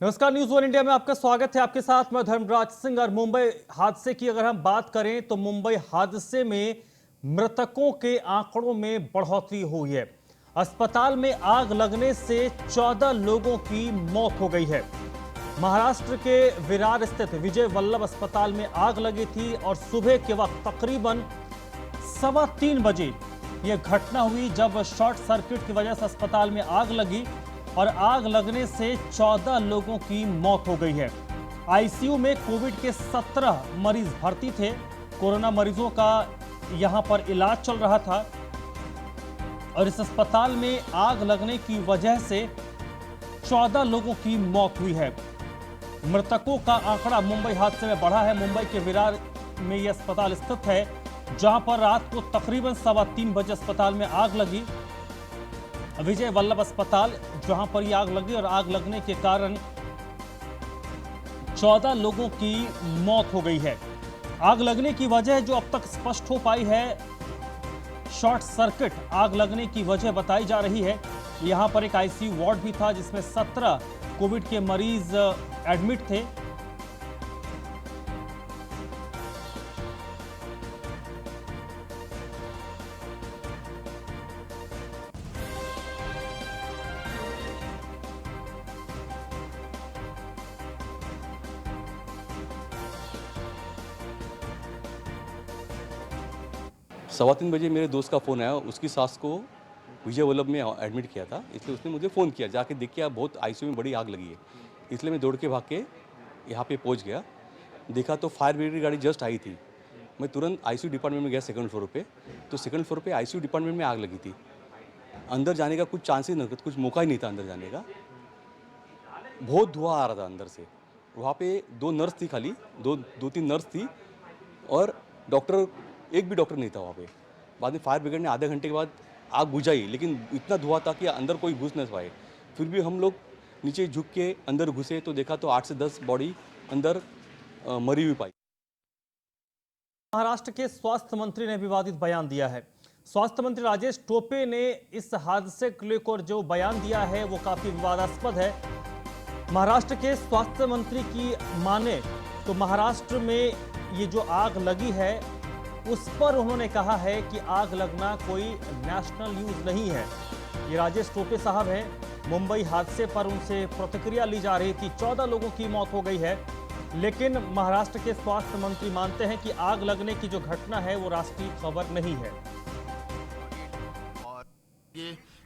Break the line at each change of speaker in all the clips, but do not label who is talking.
नमस्कार, news one India में आपका स्वागत है। आपके साथ मैं धर्मराज सिंह। और मुंबई हादसे की अगर हम बात करें तो मुंबई हादसे में मृतकों के आंकड़ों में बढ़ोतरी हुई है। अस्पताल में आग लगने से 14 लोगों की मौत हो गई है। महाराष्ट्र के विरार स्थित विजय वल्लभ अस्पताल में आग लगी थी और सुबह के वक्त तकरीबन 3:15 बजे यह घटना हुई, जब शॉर्ट सर्किट की वजह से अस्पताल में आग लगी और आग लगने से 14 लोगों की मौत हो गई है। आईसीयू में कोविड के 17 मरीज भर्ती थे। कोरोना मरीजों का यहां पर इलाज चल रहा था और इस अस्पताल में आग लगने की वजह से 14 लोगों की मौत हुई है। मृतकों का आंकड़ा मुंबई हादसे में बढ़ा है। मुंबई के विरार में यह अस्पताल स्थित है, जहां पर रात को तकरीबन 3:15 बजे अस्पताल में आग लगी। विजय वल्लभ अस्पताल जहां पर यह आग लगी और आग लगने के कारण 14 लोगों की मौत हो गई है। आग लगने की वजह जो अब तक स्पष्ट हो पाई है, शॉर्ट सर्किट आग लगने की वजह बताई जा रही है। यहां पर एक आईसीयू वार्ड भी था जिसमें 17 कोविड के मरीज एडमिट थे।
सवा 3 बजे मेरे दोस्त का फ़ोन आया। उसकी सास को विजय वल्लभ में एडमिट किया था, इसलिए उसने मुझे फ़ोन किया। जाके देख के आप बहुत आईसीयू में बड़ी आग लगी है, इसलिए मैं दौड़ के भाग के यहाँ पे पहुँच गया। देखा तो फायर ब्रिगेड गाड़ी जस्ट आई थी। मैं तुरंत आईसीयू डिपार्टमेंट में गया सेकंड फ्लोर पे। तो सेकंड फ्लोर पे आईसीयू डिपार्टमेंट में आग लगी थी। अंदर जाने का कुछ चांस ही नहीं था, कुछ मौका ही नहीं था अंदर जाने का। बहुत धुआं आ रहा था अंदर से। वहाँ पे 2 नर्स थी, खाली 2-3 नर्स थी और डॉक्टर, एक भी डॉक्टर नहीं था वहाँ पे। बाद में फायर ब्रिगेड ने आधे घंटे के बाद आग बुझाई, लेकिन इतना धुआं था कि अंदर कोई घुस नहीं पाए। फिर भी हम लोग नीचे झुक के अंदर घुसे तो देखा तो 8 से 10 बॉडी अंदर मरी हुई पाई।
महाराष्ट्र के स्वास्थ्य मंत्री ने विवादित बयान दिया है। स्वास्थ्य मंत्री राजेश टोपे ने इस हादसे को लेकर जो बयान दिया है वो काफी विवादास्पद है। महाराष्ट्र के स्वास्थ्य मंत्री की माने तो महाराष्ट्र में ये जो आग लगी है उस पर उन्होंने कहा है कि आग लगना कोई नेशनल न्यूज नहीं है। ये राजेश टोपे साहब हैं। मुंबई हादसे पर उनसे प्रतिक्रिया ली जा रही थी। 14 लोगों की मौत हो गई है, लेकिन महाराष्ट्र के स्वास्थ्य मंत्री मानते हैं कि आग लगने की जो घटना है वो राष्ट्रीय खबर नहीं है।
और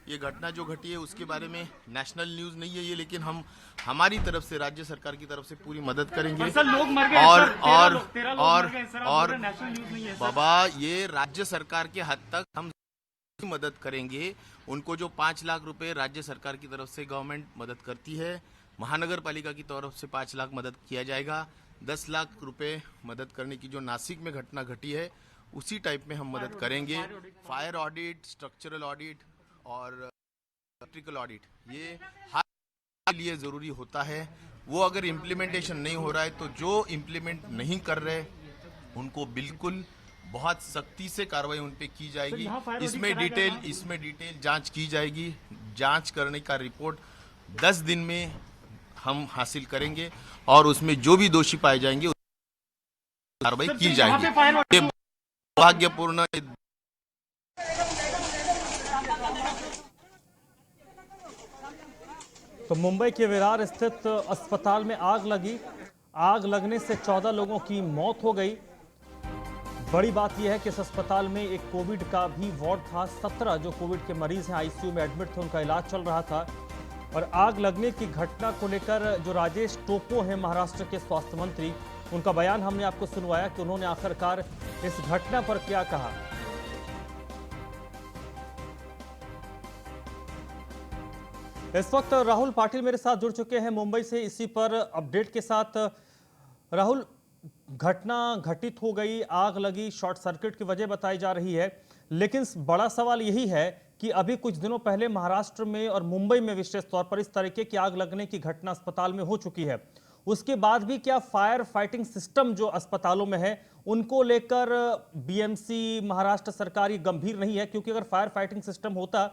ये घटना जो घटी है उसके बारे में नेशनल न्यूज नहीं है ये, लेकिन हम हमारी तरफ से राज्य सरकार की तरफ से पूरी मदद करेंगे।
सर लोग मर गए
और
सर,
और
13 लोग
और
मर गए सर,
और
नेशनल न्यूज नहीं है सर।
बाबा, ये राज्य सरकार के हद तक हम मदद करेंगे। उनको जो 5 लाख रुपए राज्य सरकार की तरफ से गवर्नमेंट मदद करती है, महानगर पालिका की तरफ से 5 लाख मदद किया जाएगा। 10 लाख रुपए मदद करने की जो नासिक में घटना घटी है उसी टाइप में हम मदद करेंगे। फायर ऑडिट, स्ट्रक्चरल ऑडिट और इलेक्ट्रिकल ऑडिट, ये हर लिए जरूरी होता है। वो अगर इम्प्लीमेंटेशन नहीं हो रहा है तो जो इम्प्लीमेंट नहीं कर रहे उनको बिल्कुल बहुत सख्ती से कार्रवाई उन पे की जाएगी। इसमें डिटेल जांच की जाएगी। जांच करने का रिपोर्ट 10 दिन में हम हासिल करेंगे और उसमें जो भी दोषी पाए जाएंगे कार्रवाई की जाएगी। ये दुर्भाग्यपूर्ण
तो मुंबई के विरार स्थित अस्पताल में आग लगी। आग लगने से 14 लोगों की मौत हो गई। बड़ी बात यह है कि इस अस्पताल में एक कोविड का भी वार्ड था। 17 जो कोविड के मरीज हैं आईसीयू में एडमिट थे, उनका इलाज चल रहा था। और आग लगने की घटना को लेकर जो राजेश टोपे हैं महाराष्ट्र के स्वास्थ्य मंत्री, उनका बयान हमने आपको सुनवाया कि उन्होंने आखिरकार इस घटना पर क्या कहा। इस वक्त राहुल पाटिल मेरे साथ जुड़ चुके हैं मुंबई से, इसी पर अपडेट के साथ। राहुल, घटना घटित हो गई, आग लगी, शॉर्ट सर्किट की वजह बताई जा रही है, लेकिन बड़ा सवाल यही है कि अभी कुछ दिनों पहले महाराष्ट्र में और मुंबई में विशेष तौर पर इस तरीके की आग लगने की घटना अस्पताल में हो चुकी है। उसके बाद भी क्या फायर फाइटिंग सिस्टम जो अस्पतालों में है उनको लेकर बीएमसी महाराष्ट्र सरकार ये गंभीर नहीं है? क्योंकि अगर फायर फाइटिंग सिस्टम होता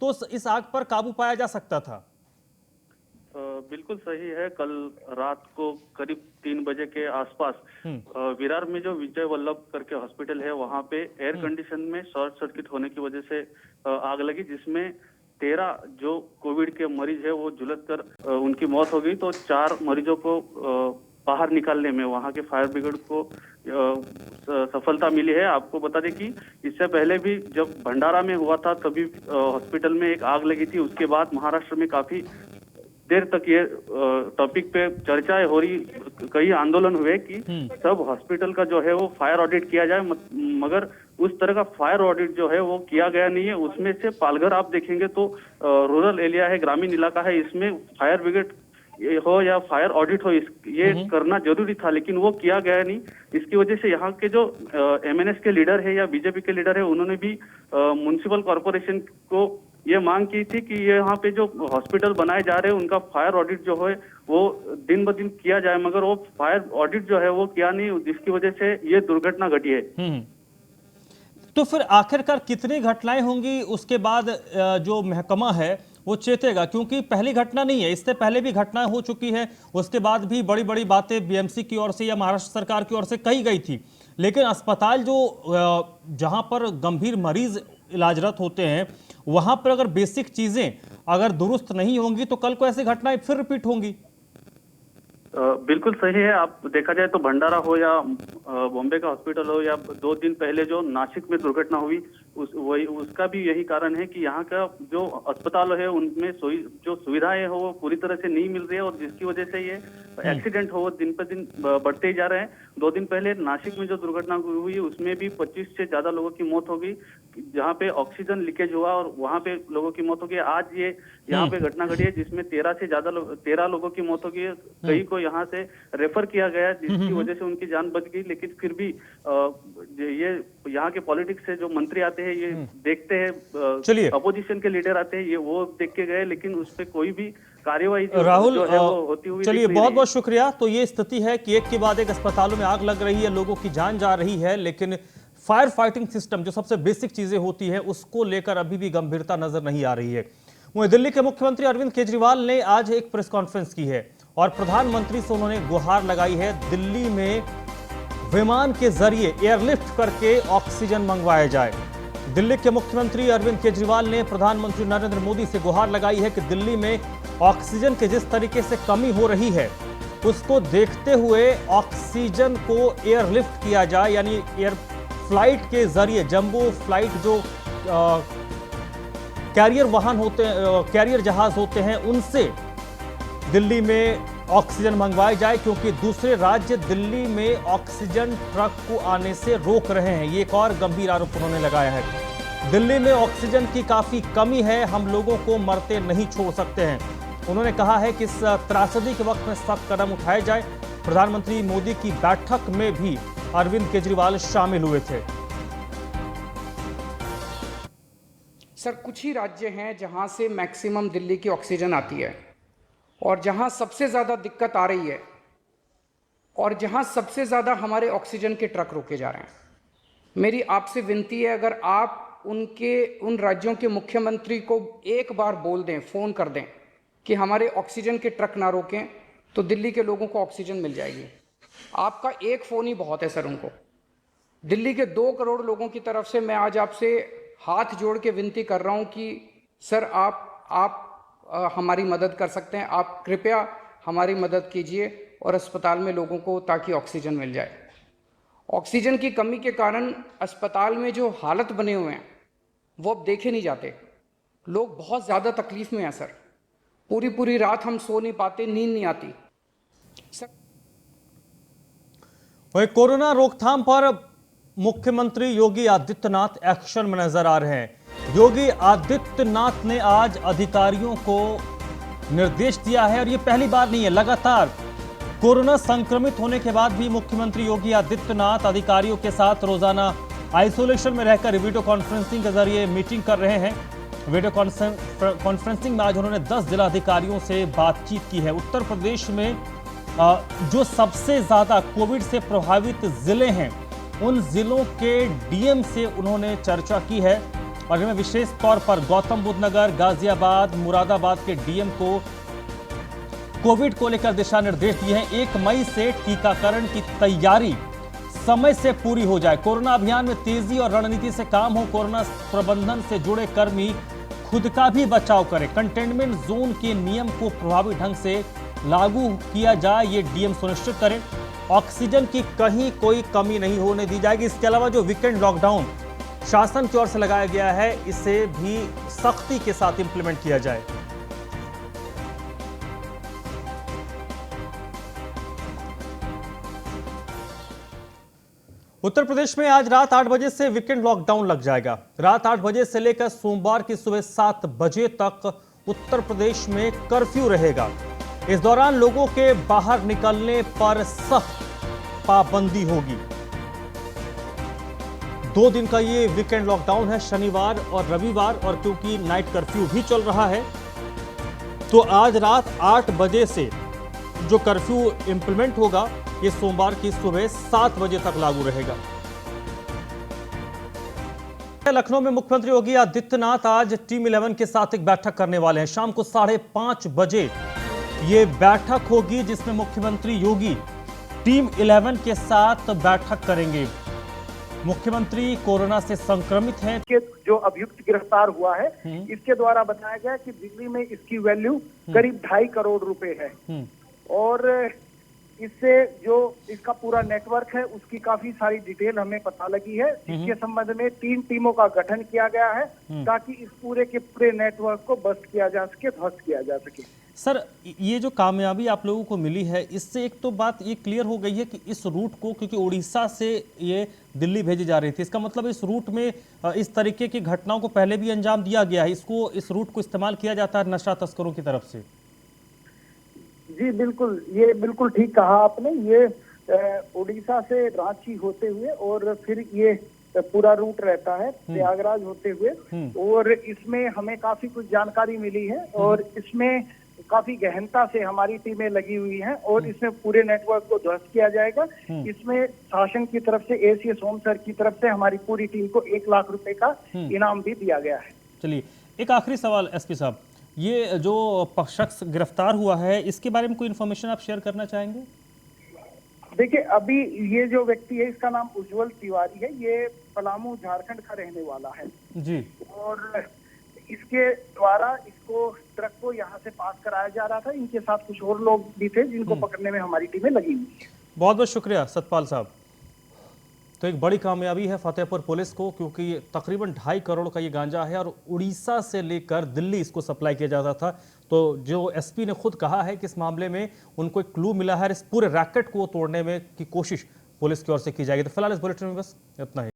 तो इस आग पर काबू पाया जा सकता था।
बिल्कुल सही है। कल रात को करीब 3 बजे के आसपास विरार में जो विजय वल्लभ करके हॉस्पिटल है, वहाँ पे एयर कंडीशन में शॉर्ट सर्किट होने की वजह से आग लगी, जिसमें 13 जो कोविड के मरीज है वो झुलस कर उनकी मौत हो गई। तो 4 मरीजों को बाहर निकालने में वहाँ के फायर ब्रिगेड को सफलता मिली है। आपको बता दें कि इससे पहले भी जब भंडारा में हुआ था तभी हॉस्पिटल में एक आग लगी थी। उसके बाद महाराष्ट्र में काफी देर तक ये टॉपिक पे चर्चाएं हो रही, कई आंदोलन हुए कि सब हॉस्पिटल का जो है वो फायर ऑडिट किया जाए, मगर उस तरह का फायर ऑडिट जो है वो किया गया नहीं है। उसमें से पालघर आप देखेंगे तो रूरल एरिया है, ग्रामीण इलाका है, इसमें फायर ब्रिगेड हो या फायर ऑडिट हो, ये करना जरूरी था, लेकिन वो किया गया नहीं। इसकी वजह से यहाँ के जो एमएनएस के लीडर है या बीजेपी के लीडर है, उन्होंने भी म्युनिसिपल कॉर्पोरेशन को ये मांग की थी कि ये यहाँ पे जो हॉस्पिटल बनाए जा रहे हैं उनका फायर ऑडिट जो है वो दिन ब दिन किया जाए, मगर वो फायर ऑडिट जो है वो किया नहीं, जिसकी वजह से ये दुर्घटना घटी है।
तो फिर आखिरकार कितनी घटनाएं होंगी उसके बाद जो महकमा है वो चेतेगा? क्योंकि पहली घटना नहीं है, इससे पहले भी घटनाएं हो चुकी है, उसके बाद भी बड़ी बड़ी बातें बीएमसी की ओर से या महाराष्ट्र सरकार की ओर से कही गई थी, लेकिन अस्पताल जो जहां पर गंभीर मरीज इलाजरत होते हैं वहां पर अगर बेसिक चीजें अगर दुरुस्त नहीं होंगी तो कल को ऐसी घटनाएं फिर रिपीट होंगी।
बिल्कुल सही है। आप देखा जाए तो भंडारा हो या बॉम्बे का हॉस्पिटल हो या 2 दिन पहले जो नासिक में दुर्घटना हुई, उसका भी यही कारण है कि यहाँ का जो अस्पताल है उनमें जो सुविधाएं है वो पूरी तरह से नहीं मिल रही है, और जिसकी वजह से ये एक्सीडेंट हो वो दिन पर दिन बढ़ते ही जा रहे हैं। 2 दिन पहले नासिक में जो दुर्घटना हुई उसमें भी 25 से ज्यादा लोगों की मौत हो गई, जहाँ पे ऑक्सीजन लीकेज हुआ और वहाँ पे लोगों की मौत हो गई। आज ये यहाँ पे घटना घटी है जिसमें 13 लोगों की मौत हो गई है। कई को यहाँ से रेफर किया गया जिसकी वजह से उनकी जान बच गई, लेकिन फिर भी ये यहाँ के पॉलिटिक्स से जो मंत्री आते हैं ये देखते हैं,
चलिए
अपोजिशन के लीडर आते हैं, ये वो देख के गए, लेकिन उस पर कोई भी कार्यवाही
राहुल
जो है वो होती हुई
चलिए बहुत बहुत शुक्रिया। तो ये स्थिति है कि एक के बाद एक अस्पतालों में आग लग रही है, लोगों की जान जा रही है, लेकिन फायर फाइटिंग सिस्टम जो सबसे बेसिक चीजें होती है उसको लेकर अभी भी गंभीरता नजर नहीं आ रही है। वहीं दिल्ली के मुख्यमंत्री अरविंद केजरीवाल ने आज एक प्रेस कॉन्फ्रेंस की है और प्रधानमंत्री से उन्होंने गुहार लगाई है दिल्ली में विमान के जरिए एयरलिफ्ट करके ऑक्सीजन मंगवाया जाए। दिल्ली के मुख्यमंत्री अरविंद केजरीवाल ने प्रधानमंत्री नरेंद्र मोदी से गुहार लगाई है कि दिल्ली में ऑक्सीजन के जिस तरीके से कमी हो रही है उसको देखते हुए ऑक्सीजन को एयरलिफ्ट किया जाए, यानी एयर फ्लाइट के जरिए जंबो फ्लाइट जो कैरियर वाहन होते हैं, कैरियर जहाज होते हैं, उनसे दिल्ली में ऑक्सीजन मंगवाई जाए, क्योंकि दूसरे राज्य दिल्ली में ऑक्सीजन ट्रक को आने से रोक रहे हैं। ये एक और गंभीर आरोप उन्होंने लगाया है। दिल्ली में ऑक्सीजन की काफी कमी है, हम लोगों को मरते नहीं छोड़ सकते हैं। उन्होंने कहा है कि इस त्रासदी के वक्त में सख्त कदम उठाए जाए। प्रधानमंत्री मोदी की बैठक में भी अरविंद केजरीवाल शामिल हुए थे।
सर, कुछ ही राज्य हैं जहां से मैक्सिमम दिल्ली की ऑक्सीजन आती है और जहां सबसे ज़्यादा दिक्कत आ रही है और जहां सबसे ज़्यादा हमारे ऑक्सीजन के ट्रक रोके जा रहे हैं। मेरी आपसे विनती है, अगर आप उन राज्यों के मुख्यमंत्री को एक बार बोल दें, फ़ोन कर दें कि हमारे ऑक्सीजन के ट्रक ना रोकें, तो दिल्ली के लोगों को ऑक्सीजन मिल जाएगी। आपका एक फ़ोन ही बहुत है सर उनको। दिल्ली के 2 करोड़ लोगों की तरफ से मैं आज आपसे हाथ जोड़ के विनती कर रहा हूं कि सर आप हमारी मदद कर सकते हैं, आप कृपया हमारी मदद कीजिए और अस्पताल में लोगों को ताकि ऑक्सीजन मिल जाए। ऑक्सीजन की कमी के कारण अस्पताल में जो हालत बने हुए हैं वो अब देखे नहीं जाते। लोग बहुत ज़्यादा तकलीफ में हैं सर, पूरी रात हम सो नहीं पाते, नींद नहीं आती सर।
वहीं कोरोना रोकथाम पर मुख्यमंत्री योगी आदित्यनाथ एक्शन में नजर आ रहे हैं। योगी आदित्यनाथ ने आज अधिकारियों को निर्देश दिया है, और ये पहली बार नहीं है, लगातार कोरोना संक्रमित होने के बाद भी मुख्यमंत्री योगी आदित्यनाथ अधिकारियों के साथ रोजाना आइसोलेशन में रहकर वीडियो कॉन्फ्रेंसिंग के जरिए मीटिंग कर रहे हैं। वीडियो कॉन्फ्रेंसिंग में आज उन्होंने 10 जिलाधिकारियों से बातचीत की है। उत्तर प्रदेश में जो सबसे ज्यादा कोविड से प्रभावित जिले हैं उन जिलों के डीएम से उन्होंने चर्चा की है, और इनमें विशेष तौर पर गौतम बुद्ध नगर, गाजियाबाद, मुरादाबाद के डीएम को कोविड को लेकर दिशा निर्देश दिए हैं। 1 मई से टीकाकरण की तैयारी समय से पूरी हो जाए। कोरोना अभियान में तेजी और रणनीति से काम हो। कोरोना प्रबंधन से जुड़े कर्मी खुद का भी बचाव करें। कंटेनमेंट जोन के नियम को प्रभावी ढंग से लागू किया जाए, ये डीएम सुनिश्चित करें। ऑक्सीजन की कहीं कोई कमी नहीं होने दी जाएगी। इसके अलावा जो वीकेंड लॉकडाउन शासन की ओर से लगाया गया है, इसे भी सख्ती के साथ इंप्लीमेंट किया जाए। उत्तर प्रदेश में आज रात 8 बजे से वीकेंड लॉकडाउन लग जाएगा। रात 8 बजे से लेकर सोमवार की सुबह 7 बजे तक उत्तर प्रदेश में कर्फ्यू रहेगा। इस दौरान लोगों के बाहर निकलने पर सख्त पाबंदी होगी। 2 दिन का ये वीकेंड लॉकडाउन है, शनिवार और रविवार, और क्योंकि नाइट कर्फ्यू भी चल रहा है तो आज रात 8 बजे से जो कर्फ्यू इंप्लीमेंट होगा ये सोमवार की सुबह 7 बजे तक लागू रहेगा। लखनऊ में मुख्यमंत्री योगी आदित्यनाथ आज टीम 11 के साथ एक बैठक करने वाले हैं। शाम को 5:30 बजे ये बैठक होगी जिसमें मुख्यमंत्री योगी टीम 11 के साथ बैठक करेंगे। मुख्यमंत्री कोरोना से संक्रमित हैं।
के जो अभियुक्त गिरफ्तार हुआ है, इसके द्वारा बताया गया कि दिल्ली में इसकी वैल्यू करीब 2.5 करोड़ रुपए है और इससे जो इसका पूरा नेटवर्क है उसकी काफी सारी डिटेल हमें पता लगी है। इसके संबंध में 3 टीमों का गठन किया गया है ताकि इस पूरे के पूरे नेटवर्क को बस्ट किया जा सके, ध्वस्त किया जा सके।
सर, ये जो कामयाबी आप लोगों को मिली है, इससे एक तो बात ये क्लियर हो गई है कि इस रूट को, क्योंकि उड़ीसा से ये दिल्ली भेजी जा रही थी, इसका मतलब इस रूट में इस तरीके की घटनाओं को पहले भी अंजाम दिया गया है। इस रूट को इस्तेमाल किया जाता है नशा तस्करों की तरफ से।
जी बिल्कुल, ये बिल्कुल ठीक कहा आपने। ये उड़ीसा से रांची होते हुए और फिर ये पूरा रूट रहता है प्रयागराज होते हुए, और इसमें हमें काफी कुछ जानकारी मिली है और इसमें काफी गहनता से हमारी टीमें लगी हुई हैं और इसमें पूरे नेटवर्क को ध्वस्त किया जाएगा। इसमें शासन की तरफ से, एसीएस होम सर की तरफ से हमारी पूरी टीम को 1 लाख रुपए का इनाम भी दिया गया है।
चलिए, एक आखिरी सवाल एसपी साहब, ये जो शख्स गिरफ्तार हुआ है इसके बारे में कोई इन्फॉर्मेशन आप शेयर करना चाहेंगे?
देखिए, अभी ये जो व्यक्ति है इसका नाम उज्जवल तिवारी है। ये पलामू झारखंड का रहने वाला है
जी, और
इसके द्वारा इसको ट्रक को यहाँ से पास कराया जा रहा था। इनके साथ कुछ और लोग भी थे जिनको पकड़ने में हमारी टीमें लगी हुई है।
बहुत बहुत शुक्रिया सतपाल साहब। तो एक बड़ी कामयाबी है फतेहपुर पुलिस को, क्योंकि तकरीबन 2.5 करोड़ का ये गांजा है और उड़ीसा से लेकर दिल्ली इसको सप्लाई किया जाता था। तो जो एसपी ने खुद कहा है कि इस मामले में उनको एक क्लू मिला है, इस पूरे रैकेट को तोड़ने में की कोशिश पुलिस की ओर से की जाएगी। तो फिलहाल इस बुलेटिन में बस इतना ही।